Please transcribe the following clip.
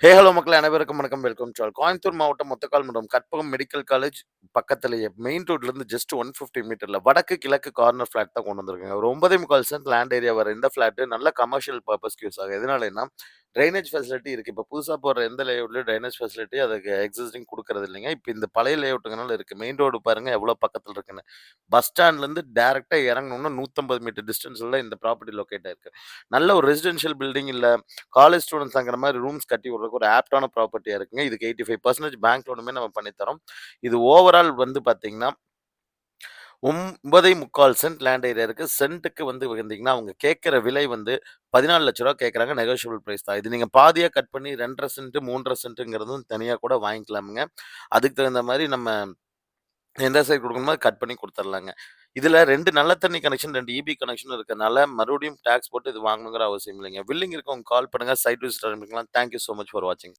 Hello மக்களே அனைவருக்கும் வணக்கம். Welcome to all. கோயம்புத்தூர் மாவட்டம் ஒத்தக்கால் மண்டலம் கற்பகம் மெடிக்கல் காலேஜ் பக்கத்திலேயே மெயின் ரோட்லேருந்து ஜஸ்ட் 150 மீட்டர்ல வடக்கு கிழக்கு கார்னர் ஃபிளாட் தான் கொண்டு வந்திருக்காங்க. ஒரு 9.25 சென்ட் லேண்ட் ஏரியா வர இந்த ஃபிளாட் நல்ல கமர்ஷியல் பர்பஸ்க்கு யூஸ் ஆகும். எதனாலன்னா, ட்ரைனேஜ் ஃபெசிலிட்டி இருக்கு. இப்போ புதுசா போடுற எந்த லேஅவுட்லயும் ட்ரைனேஜ் ஃபெசிலிட்டி அதுக்கு எக்ஸிஸ்டிங் குடுக்குறது இல்லைங்க. இப்ப இந்த பழைய லேஅவுட்டுங்கனால இருக்கு. மெயின் ரோடு பாருங்க எவ்வளோ பக்கத்துல இருக்குன்னு. பஸ் ஸ்டாண்ட்லேருந்து டைரக்ட்டா இறங்கணும்னா 150 மீட்டர் டிஸ்டன்ஸ்ல இந்த ப்ராப்பர்ட்டி லொகேட் ஆயிருக்கு. நல்ல ஒரு ரெசிடென்ஷியல் பில்டிங் இல்ல காலேஜ் ஸ்டூடண்ட்ஸ் தங்குற மாரி ரூம்ஸ் கட்டி விடுறதுக்கு ஒரு ஆப்ட்டான ப்ராப்பர்ட்டியா இருக்குங்க. இதுக்கு 85% பேங்க் லோனுமே நம்ம பண்ணி தரோம். இது ஓவரால் வந்து பார்த்தீங்கன்னா, 9.25 சென்ட் லேண்ட் ஏரியா இருக்கு. சென்ட்டுக்கு வந்து வந்தீங்கன்னா, அவங்க கேட்கிற விலை வந்து ரூ. 14,00,000 கேட்கறாங்க. நெகோஷியபிள் பிரைஸ் தான். இது நீங்க பாதியா கட் பண்ணி 2 1/2 சென்ட், 3 1/2 சென்ட்ங்கிறதும் தனியா கூட வாங்கிக்கலாமுங்க. அதுக்கு தகுந்த மாரி நம்ம எந்த சைடு குடுக்கணுமோ அத கட் பண்ணி குடுத்துரலாங்க. இதுல 2 நல்ல தண்ணி கனெக்ஷன், 2 ஈபி கனெக்ஷனும் இருக்கனால, மறுபடியும் டாக்ஸ் போட்டு இது வாங்கணுங்கிற அவசியம் இல்லைங்க. வில்லிங் இருக்கவங்க கால் பண்ணுங்க. சைட் விசிட் ஆரம்பிக்கலாம். Thank you so much for வாட்சிங்.